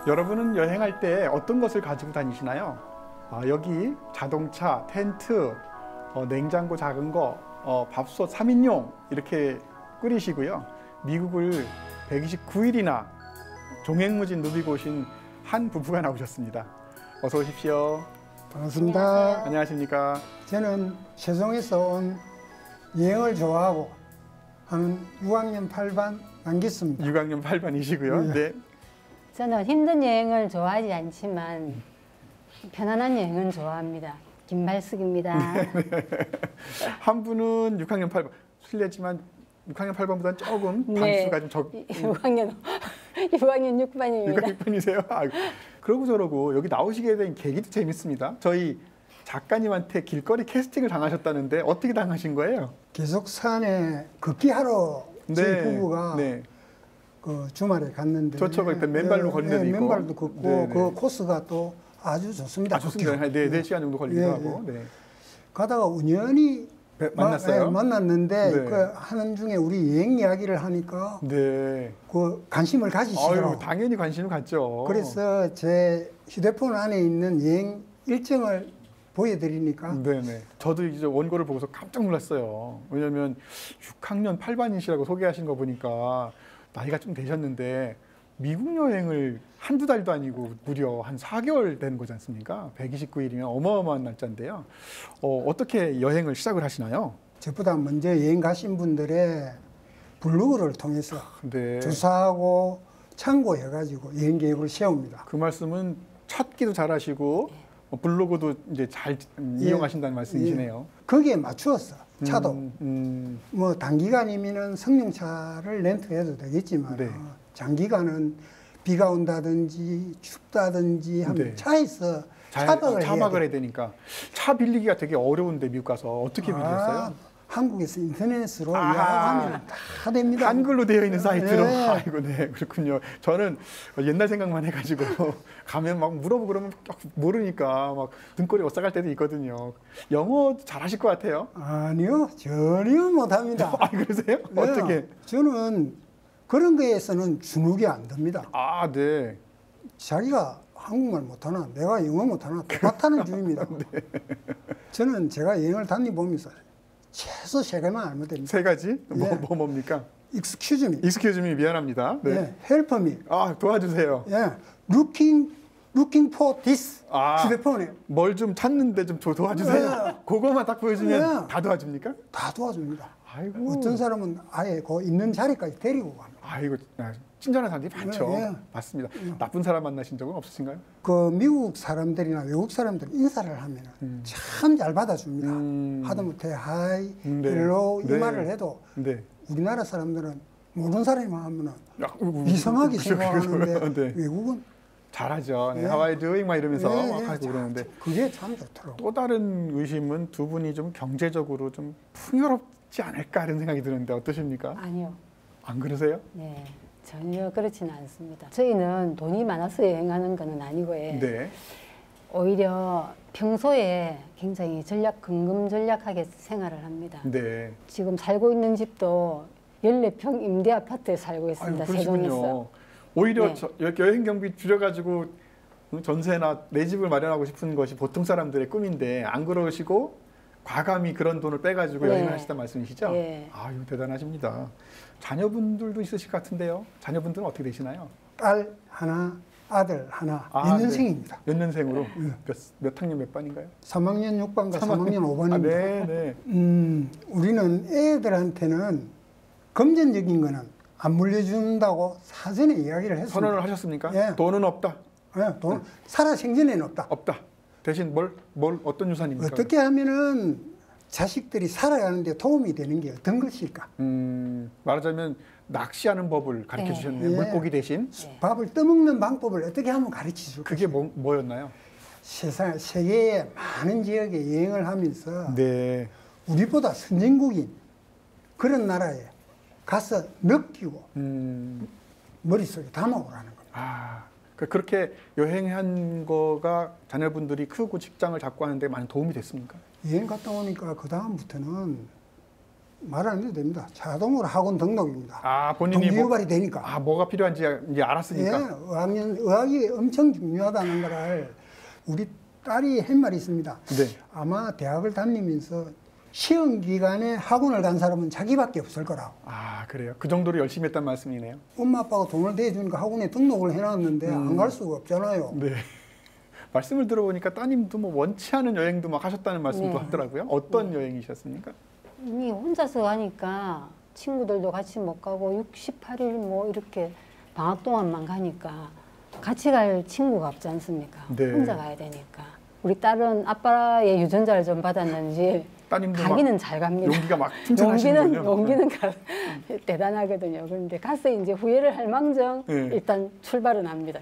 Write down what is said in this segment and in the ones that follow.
여러분은 여행할 때 어떤 것을 가지고 다니시나요? 여기 자동차, 텐트, 냉장고 작은 거, 밥솥 3인용 이렇게 끓이시고요. 미국을 129일이나 종횡무진 누비고 오신 한 부부가 나오셨습니다. 어서 오십시오. 반갑습니다. 안녕하십니까? 저는 세종에서 온 여행을 좋아하고 하는 6학년 8반 남기습니다. 6학년 8반이시고요. 네. 저는 힘든 여행을 좋아하지 않지만 편안한 여행은 좋아합니다. 김발숙입니다. 한 분은 6학년 8반. 실례지만 6학년 8반보다는 조금 반수가 좀 적. 6학년 6반입니다. 6학년 6반이세요? 그러고 저러고 여기 나오시게 된 계기도 재밌습니다. 저희 작가님한테 길거리 캐스팅을 당하셨다는데 어떻게 당하신 거예요? 계속 산에 걷기 하러 저희 부부가 그 주말에 갔는데 좋죠. 맨발로 걸리는 거. 맨발도 걷고 그 코스가 또 아주 좋습니다. 좋습니다. 한 4시간 정도 걸리기도 하고. 가다가 우연히 만났어요? 만났는데 그 하는 중에 우리 여행 이야기를 하니까 그 관심을 가지시더라고요. 당연히 관심을 갖죠. 그래서 제 휴대폰 안에 있는 여행 일정을 보여드리니까. 저도 이제 원고를 보고서 깜짝 놀랐어요. 왜냐하면 6학년 8반이시라고 소개하신 거 보니까 나이가 좀 되셨는데 미국 여행을 한두 달도 아니고 무려 한 4개월 된 거지 않습니까? 129일이면 어마어마한 날짜인데요. 어떻게 여행을 시작을 하시나요? 저보다 먼저 여행 가신 분들의 블로그를 통해서 조사하고 참고해가지고 여행 계획을 세웁니다. 그 말씀은 찾기도 잘하시고 블로그도 이제 잘 이용하신다는 말씀이시네요. 거기에 맞추었어. 차도 뭐 단기간이면은 성룡차를 렌트해도 되겠지만 장기간은 비가 온다든지 춥다든지 하면 차에서 차박을 해야 되니까 차 빌리기가 되게 어려운데 미국 가서 어떻게 빌렸어요? 한국에서 인터넷으로 예약하면 다 됩니다. 한글로 되어 있는 사이트로. 아이고, 그렇군요. 저는 옛날 생각만 해가지고 가면 막 물어보고 그러면 모르니까 막 등골이 오싹할 때도 있거든요. 영어 잘하실 것 같아요. 아니요, 전혀 못합니다. 그러세요? 어떻게? 저는 그런 거에서는 주눅이 안 듭니다. 자기가 한국말 못하나 내가 영어 못하나 똑같다는 주의입니다. 저는 제가 여행을 다니보면서 최소 3개만 알면 됩니다. 3가지? 뭡니까? Excuse me. Excuse me, 미안합니다. Help me. 도와주세요. Looking for this. 휴대폰에. 뭘 좀 찾는데 좀 도와주세요. 그거만 딱 보여주면 다 도와줍니까? 다 도와줍니다. 아이고. 어떤 사람은 아예 그 있는 자리까지 데리고 갑니다. 아이고, 친절한 사람들이 많죠. 맞습니다. 나쁜 사람 만나신 적은 없으신가요? 그 미국 사람들이나 외국 사람들 인사를 하면 참 잘 받아줍니다. 하다못해 하이, 헬로 이 말을 해도 우리나라 사람들은 모르는 사람이만 하면 이상하게 생각하는데 외국은 잘하죠. How are you doing? 막 이러면서 막 하고 그러는데 그게 참 좋더라고요. 또 다른 의심은 두 분이 좀 경제적으로 좀 풍요롭지 않을까 이런 생각이 드는데 어떠십니까? 아니요. 안 그러세요? 네. 전혀 그렇지는 않습니다. 저희는 돈이 많아서 여행하는 건 아니고요. 오히려 평소에 굉장히 근검전략하게 생활을 합니다. 지금 살고 있는 집도 14평 임대 아파트에 살고 있습니다. 세종에서. 오히려 여행 경비 줄여가지고 전세나 내 집을 마련하고 싶은 것이 보통 사람들의 꿈인데 안 그러시고 과감히 그런 돈을 빼가지고 여행을 하시단 말씀이시죠? 아유, 대단하십니다. 자녀분들도 있으실 것 같은데요. 자녀분들은 어떻게 되시나요? 딸 하나, 아들 하나, 연년생입니다. 연년생으로? 몇 학년 몇 반인가요? 3학년 6반과 3학년 5반입니다. 우리는 애들한테는 금전적인 거는 안 물려준다고 사전에 이야기를 했습니다. 선언을 하셨습니까? 돈은 없다? 돈 살아생전에는 없다. 없다. 대신 어떤 유산입니까? 어떻게 하면은 자식들이 살아가는데 도움이 되는 게 어떤 것일까? 말하자면 낚시하는 법을 가르쳐 주셨네요. 물고기 대신. 밥을 떠먹는 방법을 어떻게 하면 가르쳐 줄까? 그게 뭐였나요? 세계의 많은 지역에 여행을 하면서 우리보다 선진국인 그런 나라에 가서 느끼고 머릿속에 담아오라는 겁니다. 그렇게 여행한 거가 자녀분들이 크고 직장을 잡고 하는데 많은 도움이 됐습니까? 여행 갔다 오니까 그 다음부터는 말 안 해도 됩니다. 자동으로 학원 등록입니다. 아, 본인이 동기 유발이 되니까. 아, 뭐가 필요한지 이제 알았으니까. 예, 의학이 엄청 중요하다는 걸 우리 딸이 한 말이 있습니다. 네. 아마 대학을 다니면서 시험 기간에 학원을 간 사람은 자기밖에 없을 거라고. 아, 그래요? 그 정도로 열심히 했단 말씀이네요. 엄마 아빠가 돈을 대주니까 학원에 등록을 해놨는데 안 갈 수가 없잖아요. 네. 말씀을 들어보니까 따님도 뭐 원치 않은 여행도 막 하셨다는 말씀도 네. 하더라고요. 어떤 여행이셨습니까? 이 혼자서 하니까 친구들도 같이 못 가고 68일 뭐 이렇게 방학 동안만 가니까 같이 갈 친구가 없지 않습니까? 네. 혼자 가야 되니까. 우리 딸은 아빠의 유전자를 좀 받았는지 따님도 가기는 잘 갑니다. 용기가 막 튼튼하시는군요. 용기는 대단하거든요. 그런데 가서 이제 후회를 할 망정 네. 일단 출발은 합니다.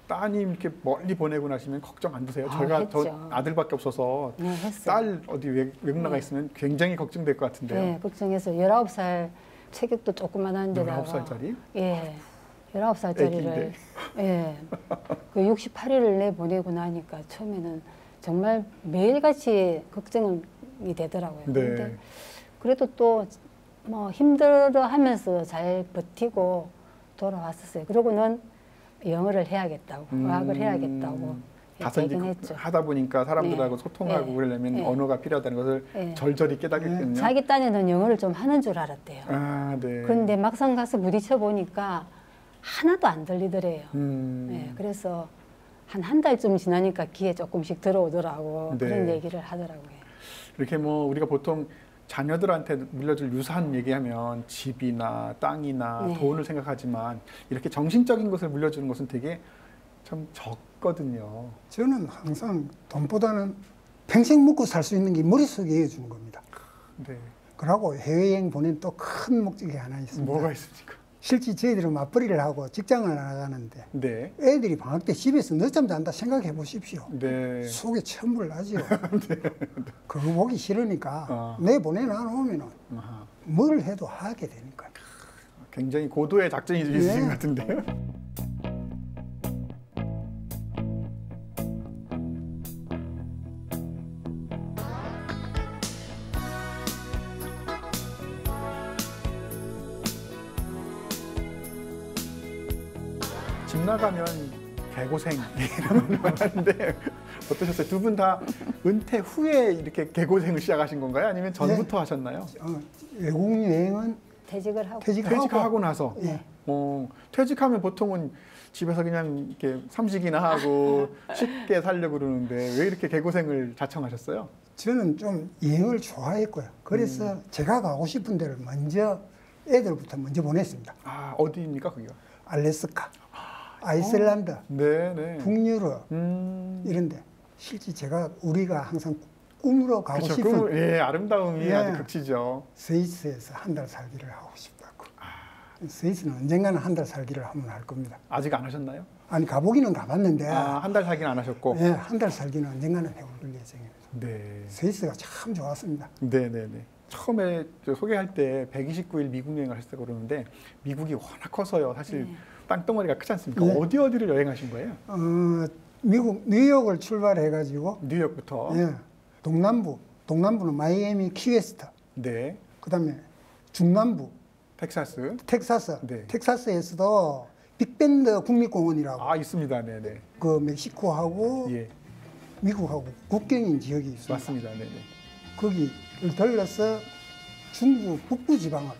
따님 이렇게 멀리 보내고 나시면 걱정 안 되세요? 저희가 했죠. 저 아들밖에 없어서 네, 했어요. 딸 어디 외국 나가 있으면 굉장히 걱정될 것 같은데요. 네, 걱정해서 19살 체격도 조그만한 데다가 19살짜리? 예. 19살짜리를 예. 그 68일을 내 보내고 나니까 처음에는 정말 매일같이 걱정이 되더라고요. 네. 근데 그래도 또 뭐 힘들어하면서 잘 버티고 돌아왔었어요. 그러고는 영어를 해야겠다고, 의학을 해야겠다고 가서 이제 얘기했죠. 하다 보니까 사람들하고 네. 소통하고 네. 그러려면 네. 언어가 필요하다는 것을 네. 절절히 깨닫겠군요. 자기 딴에는 영어를 좀 하는 줄 알았대요. 아, 네. 그런데 막상 가서 부딪혀 보니까 하나도 안 들리더래요. 네, 그래서 한 달쯤 지나니까 귀에 조금씩 들어오더라고. 네. 그런 얘기를 하더라고요. 이렇게 뭐 우리가 보통 자녀들한테 물려줄 유산 얘기하면 집이나 땅이나 네. 돈을 생각하지만 이렇게 정신적인 것을 물려주는 것은 되게 참 적거든요. 저는 항상 돈보다는 평생 먹고 살 수 있는 게 머릿속에 해주는 겁니다. 네. 그러고 해외여행 보낸 또 큰 목적이 하나 있습니다. 뭐가 있습니까? 실제 저희들은 맞벌이를 하고 직장을 나가는데 네. 애들이 방학 때 집에서 늦잠 잔다 생각해 보십시오. 네. 속에 천불 나죠. 그거 보기 싫으니까 내보내놔 놓으면 아하. 뭘 해도 하게 되니까. 굉장히 고도의 작전이 있으신 것 같은데요. 집 나가면 개고생 이런 말 하는데 어떠셨어요? 두 분 다 은퇴 후에 이렇게 개고생을 시작하신 건가요? 아니면 전부터 하셨나요? 외국 여행은 퇴직을 하고 퇴직하고 나서 예. 퇴직하면 보통은 집에서 그냥 이렇게 삼식이나 하고 쉽게 살려고 그러는데 왜 이렇게 개고생을 자청하셨어요? 저는 좀 여행을 좋아했고요. 그래서 제가 가고 싶은 데를 먼저 애들부터 먼저 보냈습니다. 아, 어디입니까, 거기가? 알래스카, 아이슬란드, 네네. 북유럽 이런데 실제 우리가 항상 꿈으로 가고 그쵸, 싶은 예, 아름다움이 예. 아주 극치죠. 스위스에서 한 달 살기를 하고 싶다고. 스위스는 언젠가는 한 달 살기를 한번 할 겁니다. 아직 안 하셨나요? 아니 가보기는 가봤는데 한 달 살기는 안 하셨고. 예, 한 달 살기는 언젠가는 해볼 예정입니다. 네. 스위스가 참 좋았습니다. 네네네. 처음에 소개할 때 129일 미국 여행을 하셨다고 그러는데 미국이 워낙 커서요. 사실 땅덩어리가 크지 않습니까? 네. 어디를 여행하신 거예요? 미국 뉴욕을 출발해가지고 뉴욕부터. 예, 동남부는 마이애미 키웨스트, 네. 그다음에 중남부 텍사스. 텍사스, 네. 텍사스에서도 빅밴드 국립공원이라고 아, 있습니다. 네네. 그 멕시코하고 예. 미국하고 국경인 지역이 있습니다. 맞습니다. 네네. 거기를 들러서 중부 북부 지방으로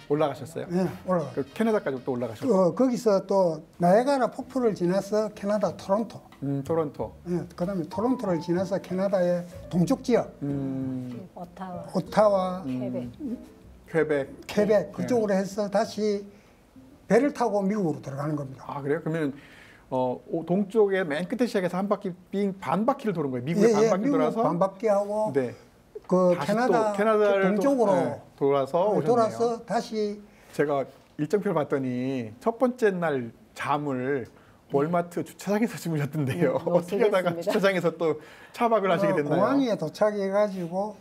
올라가셨어요? 예, 올라가. 그 캐나다까지 또 올라가셨고. 거기서 또 나이아가라 폭포를 지나서 캐나다 토론토. 토론토. 예, 그다음에 토론토를 지나서 캐나다의 동쪽 지역, 오타와, 퀘벡 그쪽으로 해서 다시 배를 타고 미국으로 들어가는 겁니다. 아, 그래요? 그러면 동쪽에 맨 끝에 시작해서 한 바퀴 반 바퀴를 도는 거예요. 미국에 반 바퀴 돌아서 반 바퀴 하고 네. 그 다시 또 캐나다를 동쪽으로 돌아서 오셨네요. 돌아서 다시 제가 일정표를 봤더니 첫 번째 날 잠을 월마트 주차장에서 주무셨던데요. 어떻게 하다가 주차장에서 또 차박을 하시게 됐나요? 공항에 도착해가지고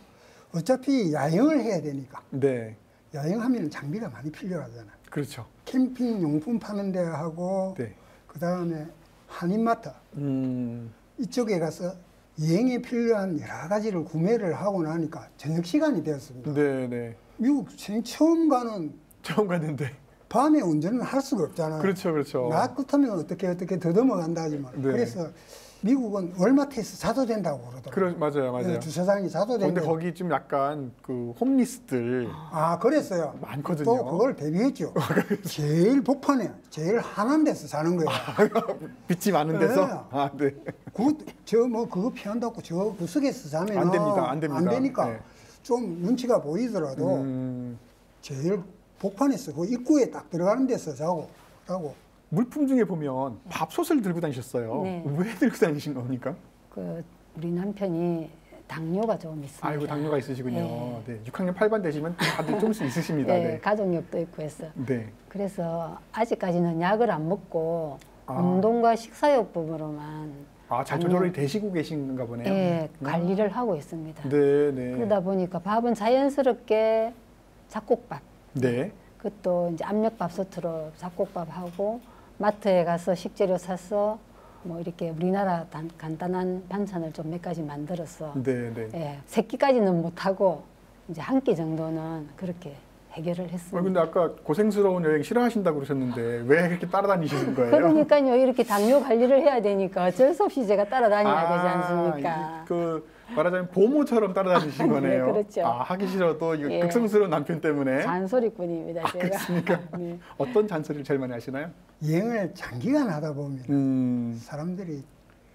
어차피 야영을 해야 되니까. 네. 야영하면 장비가 많이 필요하잖아요. 그렇죠. 캠핑 용품 파는 데하고 네. 그 다음에 한인마트 이쪽에 가서 여행에 필요한 여러 가지를 구매를 하고 나니까 저녁 시간이 되었습니다. 네네. 미국 처음 갔는데 밤에 운전을 할 수가 없잖아요. 그렇죠, 그렇죠. 낮 같으면 어떻게 더듬어 간다 하지만 네. 그래서 미국은 월마트에서 자도 된다고 그러더라고요. 맞아요. 주차장이 자도 된다. 근데 거기 좀 약간 그 홈리스들 그랬어요. 많거든요. 또 그걸 대비했죠. 제일 복판에 제일 한한 데서 자는 거예요. 빛이 많은 데서. 네. 네. 그거 피한다고 저 구석에서 자면 안 됩니다. 안 되니까 네. 좀 눈치가 보이더라도 제일 복판에서 그 입구에 딱 들어가는 데서 자고. 물품 중에 보면 밥솥을 들고 다니셨어요. 네. 왜 들고 다니신 겁니까? 우리 남편이 당뇨가 좀 있습니다. 아이고, 당뇨가 있으시군요. 네. 네. 6학년 8반 되시면 다들 조금씩 있으십니다. 네, 네. 가족력도 있고 해서. 네. 그래서 아직까지는 약을 안 먹고 운동과 식사요법으로만 잘 조절이 되시고 계신가 보네요. 네, 관리를 하고 있습니다. 네, 네. 그러다 보니까 밥은 자연스럽게 잡곡밥. 네. 그것도 이제 압력밥솥으로 잡곡밥하고 마트에 가서 식재료 사서 뭐 이렇게 우리나라 간단한 반찬을 좀 몇 가지 만들어서 네, 네. 예, 세 끼까지는 못하고 이제 한 끼 정도는 그렇게 해결을 했습니다. 근데 아까 고생스러운 여행 싫어하신다고 그러셨는데 왜 그렇게 따라다니시는 거예요? 그러니까요. 이렇게 당뇨 관리를 해야 되니까 어쩔 수 없이 제가 따라다녀야 되지 않습니까? 말하자면 보모처럼 따라다니신 거네요. 네, 그렇죠. 하기 싫어도 예. 극성스러운 남편 때문에. 잔소리꾼입니다, 제가. 그렇습니까? 네. 어떤 잔소리를 제일 많이 하시나요? 여행을 장기간 하다 보면 사람들이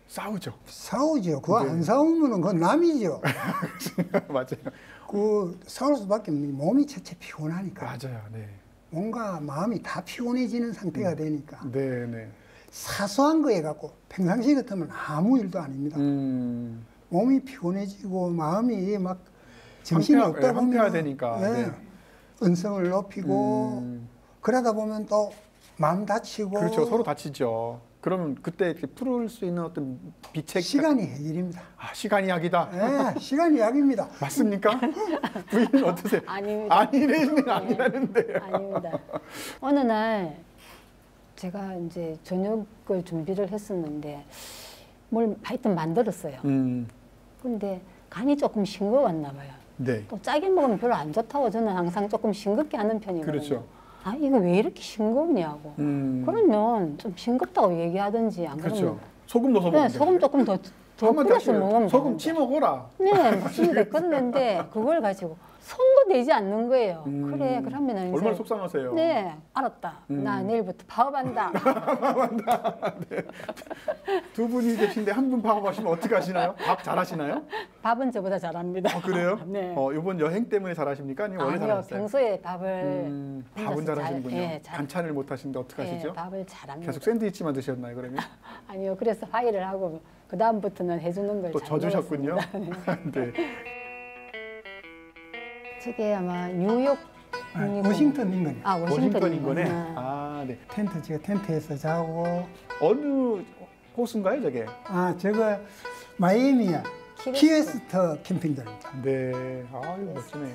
싸우죠. 그거 네. 안 싸우면은 그건 남이죠. 맞아요. 싸울 수밖에 없는 게 몸이 자체 피곤하니까. 맞아요. 네. 뭔가 마음이 다 피곤해지는 상태가 되니까. 네, 네. 사소한 거에 갖고 평상시 같으면 아무 일도 아닙니다. 몸이 피곤해지고 마음이 막 정신이 없다 보면 함께해야 되니까. 네. 언성을 높이고 그러다 보면 또 마음 다치고. 그렇죠. 서로 다치죠. 그러면 그때 이렇게 풀을 수 있는 어떤 비책 시간이 해결입니다. 시간이 약이다. 네, 시간이 약입니다. 맞습니까? 부인은 어떠세요? 아닙니다. 아니라는데. 아닙니다. 어느 날 제가 이제 저녁을 준비를 했었는데 뭘 하여튼 만들었어요. 근데 간이 조금 싱거웠나 봐요. 네. 또 짜게 먹으면 별로 안 좋다고 저는 항상 조금 싱겁게 하는 편이거든요. 그렇죠. 이거 왜 이렇게 싱거우냐고. 그러면 좀 싱겁다고 얘기하든지 안 그렇죠. 그러면 소금 넣어서 먹으면 네, 소금 조금 더 뿌려서 먹으면 소금 치 먹어라. 네, 맞습니다. 그랬는데 그걸 가지고 손도 대지 않는 거예요. 그래, 그러면은 이제 얼마나 속상하세요. 네, 알았다. 나 내일부터 파업한다. 네. 두 분이 계신데 한 분 파업하시면 어떻게 하시나요? 밥 잘하시나요? 밥은 저보다 잘합니다. 그래요? 네. 이번 여행 때문에 잘하십니까? 아니면 원래 아니요, 잘하셨어요? 평소에 밥을 밥은 잘하시는군요. 예, 반찬을 못 하시는데 어떻게 하시죠? 예, 밥을 잘합니다. 계속 샌드위치만 드셨나요, 그러면? 아니요, 그래서 화해를 하고 그 다음부터는 해주는 걸 또 잘 져주셨군요. 먹었습니다. 네. 저게 아마 뉴욕 워싱턴 인근. 워싱턴 인근에. 네. 제가 텐트에서 자고. 어느 호수인가요, 저게? 저거 마이애미야. 키웨스터 캠핑장입니다. 네. 멋지네.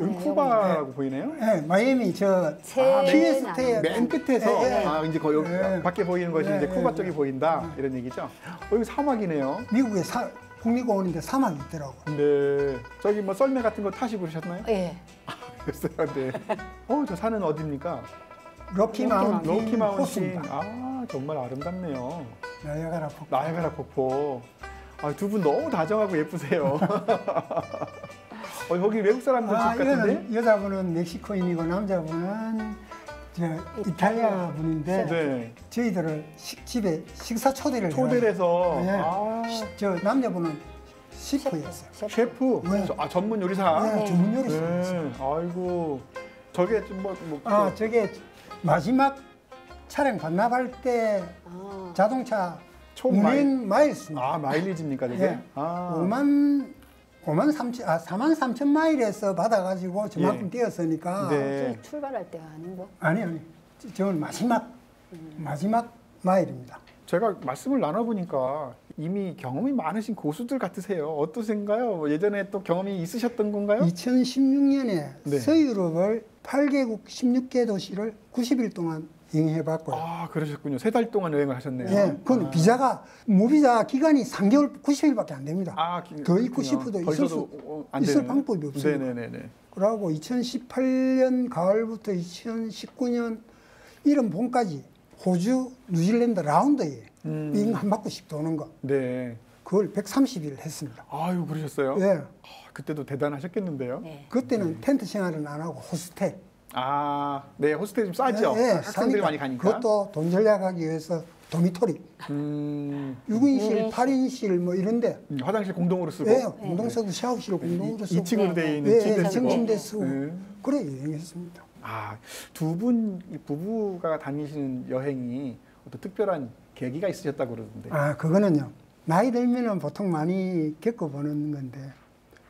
여기 쿠바라고 보이네요? 네, 마이애미 키웨스터의 맨 끝에서 이제 거기 네. 밖에 보이는 것이 이제 쿠바 쪽이 보인다 이런 얘기죠. 여기 사막이네요. 미국에 국립공원인데 사막이 있더라고. 네. 저기 뭐 썰매 같은 거 타시고 그러셨나요? 예. 그랬어요. 네. 저 산은 어디입니까? 로키 마운틴 호수입니다. 정말 아름답네요. 나야가라 폭포. 두 분 너무 다정하고 예쁘세요. 여기 외국 사람들 집 같은데? 여자분은 멕시코인이고 남자분은 이탈리아 분인데 네. 저희들을 집에 식사 초대를 해서 저 남자분은 셰프였어요. 셰프? 네. 전문 요리사? 네, 전문 요리사. 네. 아이고 저게 좀 저게 마지막 차량 반납할 때 자동차 운행 마일수입니다. 마일리지입니까 저게? 네. 4만 3천 마일에서 받아가지고 저만큼 뛰었으니까. 네. 출발할 때가 아니고? 아니. 저는 마지막 마일입니다. 제가 말씀을 나눠보니까 이미 경험이 많으신 고수들 같으세요. 어떠신가요? 예전에 또 경험이 있으셨던 건가요? 2016년에 서유럽을 8개국 16개 도시를 90일 동안 여행해봤고요. 아, 그러셨군요. 3달 동안 여행을 하셨네요. 예, 그건 비자가 무비자 기간이 3개월 90일밖에 안 됩니다. 아, 더 있고 싶어도 있을 방법이 없습니다. 네네네. 그러고 2018년 가을부터 2019년 이른 봄까지 호주, 뉴질랜드 라운드에 빙 한 바퀴씩 도는 거. 네. 그걸 130일 했습니다. 아유, 그러셨어요? 예. 아, 그때도 대단하셨겠는데요? 네. 그때는 텐트 생활은 안 하고 호스텔. 아, 네, 호스텔 좀 싸죠? 예, 학생들이 많이 가니까. 그것도 돈 절약하기 위해서 도미토리. 6인실, 8인실 뭐 이런데. 화장실 공동으로 쓰고. 예, 공동 쓰고 샤워실 공동으로 쓰고. 2층으로 되어 있는 예, 침대 쓰고. 침대 쓰고. 그래 여행했습니다. 아, 두 분 부부가 다니시는 여행이 어떤 특별한 계기가 있으셨다고 그러던데. 아, 그거는요. 나이 들면은 보통 많이 겪어보는 건데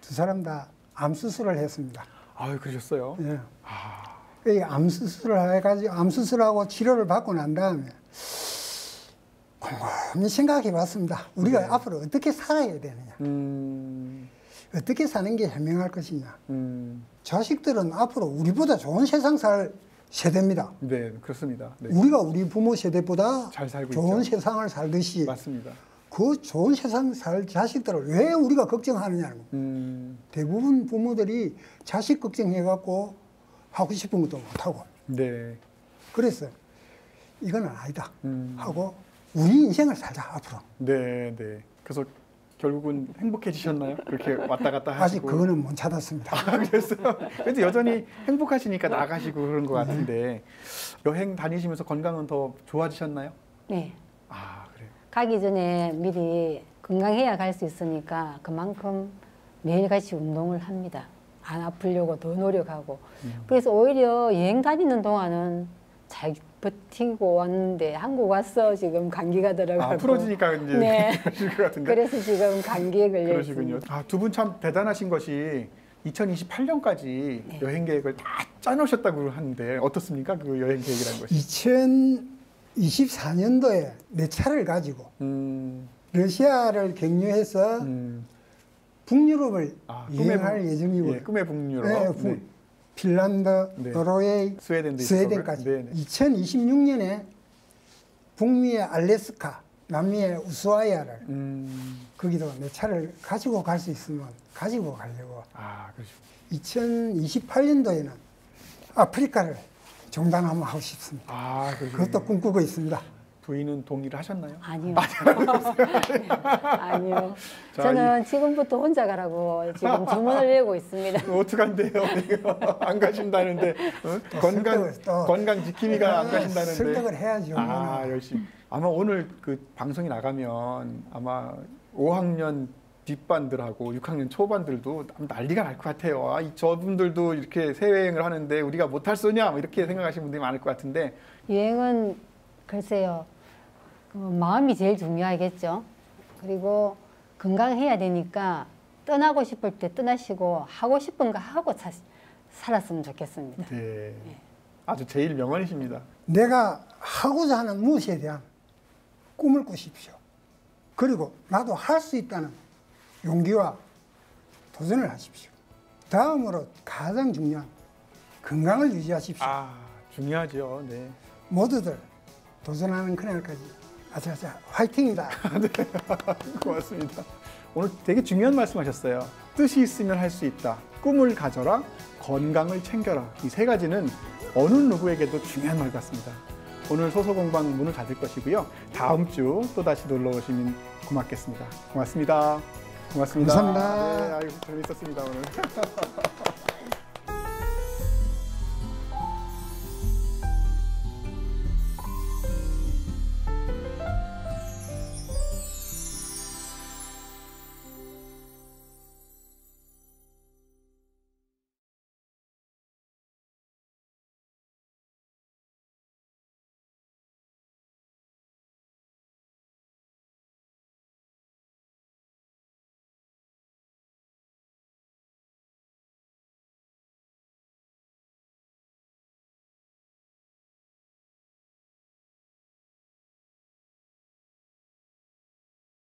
두 사람 다 암 수술을 했습니다. 아유, 그러셨어요? 예. 아, 이 암 수술을 해가지고 암 수술하고 치료를 받고 난 다음에 곰곰이 생각해봤습니다. 우리가 네. 앞으로 어떻게 살아야 되느냐, 어떻게 사는 게 현명할 것이냐. 자식들은 앞으로 우리보다 좋은 세상 살 세대입니다. 네, 그렇습니다. 네. 우리가 우리 부모 세대보다 잘 살고 좋은 있죠. 세상을 살듯이 맞습니다. 그 좋은 세상 살 자식들을 왜 우리가 걱정하느냐는 거예요. 대부분 부모들이 자식 걱정해갖고 하고 싶은 것도 못하고. 네. 그래서 이건 아니다 하고 우리 인생을 살자 앞으로. 네, 네. 그래서 결국은 행복해지셨나요? 그렇게 왔다 갔다 하시고. 아직 그거는 못 찾았습니다. 아, 그랬어요? 그래도 여전히 행복하시니까 나가시고 그런 것 같은데 여행 다니시면서 건강은 더 좋아지셨나요? 네. 아, 그래요? 가기 전에 미리 건강해야 갈 수 있으니까 그만큼 매일같이 운동을 합니다. 안 아프려고 더 노력하고. 그래서 오히려 여행 다니는 동안은 잘 버티고 왔는데 한국 와서 지금 감기가 들어가고. 아, 풀어지니까 이제 네. 그러실 것 같은데. 그래서 지금 감기에 걸려 그러시군요. 있습니다. 아, 두 분 참 대단하신 것이 2028년까지 네. 여행 계획을 다 짜놓으셨다고 하는데 어떻습니까? 그 여행 계획이라는 것이. 2024년도에 내 차를 가지고 러시아를 경유해서 북유럽을 여행할 예정이고요. 예, 꿈의 북유럽. 네, 네. 핀란드, 네. 노르웨이, 스웨덴까지. 네, 네. 2026년에 북미의 알래스카, 남미의 우스와이아를 거기도 내 차를 가지고 갈 수 있으면 가지고 가려고. 아, 그렇죠. 2028년도에는 아프리카를 종단 한번 하고 싶습니다. 아, 그것도 꿈꾸고 있습니다. 부인은 동의를 하셨나요? 아니요. 아니요. 자, 저는 지금부터 혼자 가라고 지금 주문을 외우고 있습니다. 어떡한데요? 안 가신다는데 건강 지킴이가 안 가신다는데. 설득을 해야죠. 아, 열심히. 아마 오늘 그 방송이 나가면 아마 5학년 뒷반들하고 6학년 초반들도 난리가 날 것 같아요. 아, 저분들도 이렇게 해외여행을 하는데 우리가 못할 소냐? 뭐 이렇게 생각하시는 분들이 많을 것 같은데. 여행은 글쎄요. 마음이 제일 중요하겠죠. 그리고 건강해야 되니까 떠나고 싶을 때 떠나시고 하고 싶은 거 하고 살았으면 좋겠습니다. 네. 아주 제일 명언이십니다. 내가 하고자 하는 무엇에 대한 꿈을 꾸십시오. 그리고 나도 할 수 있다는 용기와 도전을 하십시오. 다음으로 가장 중요한 건강을 유지하십시오. 아, 중요하죠. 네. 모두들 도전하는 그날까지 아자아자 화이팅이다. 네. 고맙습니다. 오늘 되게 중요한 말씀하셨어요. 뜻이 있으면 할 수 있다. 꿈을 가져라. 건강을 챙겨라. 이 세 가지는 어느 누구에게도 중요한 말 같습니다. 오늘 소소공방 문을 닫을 것이고요. 다음 주 또다시 놀러 오시면 고맙겠습니다. 고맙습니다. 고맙습니다. 감사합니다. 네, 아유, 재밌었습니다 오늘.